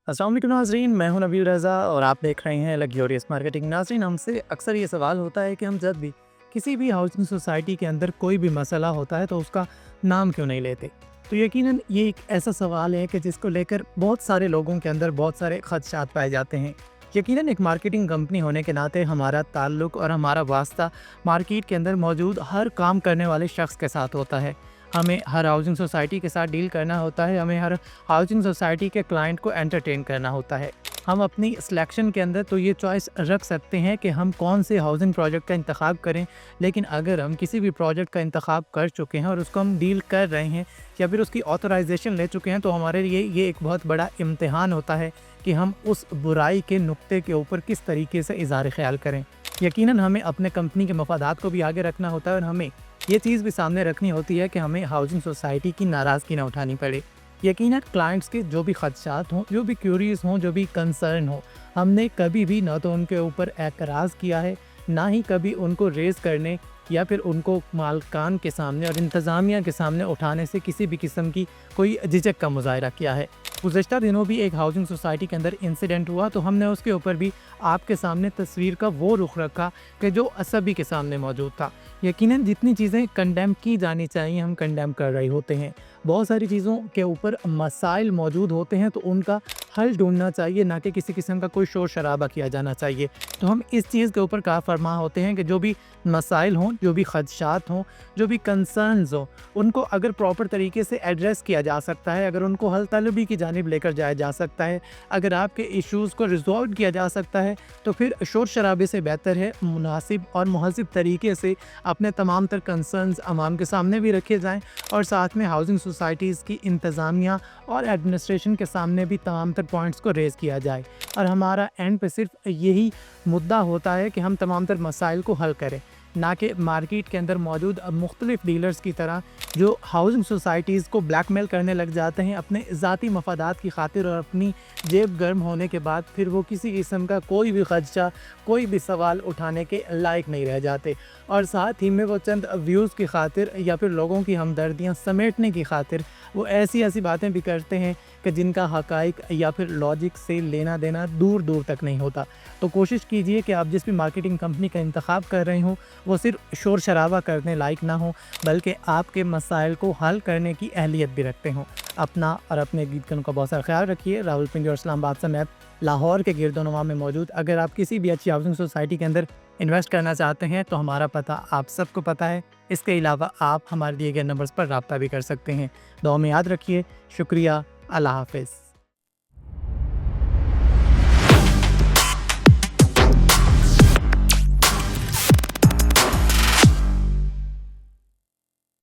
अस्सलाम वालेकुम नाज़रीन, मैं हूं नबील रज़ा और आप देख रहे हैं लग्जरियस मार्केटिंग। नाज़रीन, हमसे अक्सर ये सवाल होता है कि हम जब भी किसी भी हाउसिंग सोसाइटी के अंदर कोई भी मसला होता है तो उसका नाम क्यों नहीं लेते। तो यकीनन ये एक ऐसा सवाल है कि जिसको लेकर बहुत सारे लोगों के अंदर बहुत सारे खदशात पाए जाते हैं। यकीनन एक मार्केटिंग कंपनी होने के नाते हमारा ताल्लुक़ और हमारा वास्ता मार्केट के अंदर मौजूद हर काम करने वाले शख्स के साथ होता है। हमें हर हाउसिंग सोसाइटी के साथ डील करना होता है, हमें हर हाउसिंग सोसाइटी के क्लाइंट को एंटरटेन करना होता है। हम अपनी सिलेक्शन के अंदर तो ये चॉइस रख सकते हैं कि हम कौन से हाउसिंग प्रोजेक्ट का इंतखाब करें, लेकिन अगर हम किसी भी प्रोजेक्ट का इंतखाब कर चुके हैं और उसको हम डील कर रहे हैं या फिर उसकी ऑथराइजेशन ले चुके हैं, तो हमारे लिए ये एक बहुत बड़ा इम्तिहान होता है कि हम उस बुराई के नुक्ते के ऊपर किस तरीके से इज़हार ख्याल करें। यकीनन हमें अपने कंपनी के मफादात को भी आगे रखना होता है और हमें ये चीज़ भी सामने रखनी होती है कि हमें हाउसिंग सोसाइटी की नाराज़गी ना उठानी पड़े। यकीनन क्लाइंट्स के जो भी खदशात हों, जो भी क्यूरीज हों, जो भी कंसर्न हो, हमने कभी भी ना तो उनके ऊपर एतराज़ किया है, ना ही कभी उनको रेज़ करने या फिर उनको मालकान के सामने और इंतज़ामिया के सामने उठाने से किसी भी किस्म की कोई झिझक का मुज़ाहरा किया है। गुज़श्ता दिनों भी एक हाउसिंग सोसाइटी के अंदर इंसिडेंट हुआ, तो हमने उसके ऊपर भी आपके सामने तस्वीर का वो रुख रखा कि जो सभी के सामने मौजूद था। यकीनन जितनी चीज़ें कंडेम की जानी चाहिए हम कंडेम कर रहे होते हैं। बहुत सारी चीज़ों के ऊपर मसाइल मौजूद होते हैं तो उनका हल ढूंढना चाहिए, ना कि किसी किस्म का कोई शोर शराबा किया जाना चाहिए। तो हम इस चीज़ के ऊपर कार फरमा होते हैं कि जो भी मसाइल हों, जो भी खदशात हों, जो भी कंसर्न्स हों, उनको अगर प्रॉपर तरीके से एड्रेस किया जा सकता है, अगर उनको हल तलबी की जानिब लेकर जाया जा सकता है, अगर आपके इश्यूज़ को रिजॉल्व किया जा सकता है, तो फिर शोर शराबे से बेहतर है मुनासिब और मुहज़्ज़ब तरीके से अपने तमाम तर कंसर्न्स अवाम के सामने भी रखे जाएँ और साथ में हाउसिंग सोसाइटीज़ की इंतज़ामिया और एडमिनिस्ट्रेशन के सामने भी तमाम तर पॉइंट्स को रेज़ किया जाए। और हमारा एंड पे सिर्फ यही मुद्दा होता है कि हम तमाम तर मसाइल को हल करें, ना कि मार्केट के अंदर मौजूद मुख्तलिफ डीलर्स की तरह जो हाउसिंग सोसाइटीज़ को ब्लैकमेल करने लग जाते हैं अपने ज़ाती मफादात की खातिर, और अपनी जेब गर्म होने के बाद फिर वो किसी किस्म का कोई भी खदशा, कोई भी सवाल उठाने के लायक नहीं रह जाते। और साथ ही में वो चंद व्यूज़ की खातिर या फिर लोगों की हमदर्दियाँ समेटने की खातिर वो ऐसी ऐसी बातें भी करते हैं कि जिनका हक़ाइक़ या फिर लॉजिक से लेना देना दूर दूर तक नहीं होता। तो कोशिश कीजिए कि आप जिस भी मार्केटिंग कंपनी का इंतखाब कर रहे हों वो सिर्फ शोर शराबा करने लायक ना हो, बल्कि आपके मसाइल को हल करने की अहलियत भी रखते हों। अपना और अपने गीतगन का बहुत सारा ख्याल रखिए। रावलपिंडी और इस्लामाबाद से मैं लाहौर के गिरदोनवा में मौजूद। अगर आप किसी भी अच्छी हाउसिंग सोसाइटी के अंदर इन्वेस्ट करना चाहते हैं तो हमारा पता आप सबको पता है। इसके अलावा आप हमारे दिए गए नंबर्स पर रब्ता भी कर सकते हैं। दुआ में याद रखिए। शुक्रिया। अल्लाह हाफ़िज़।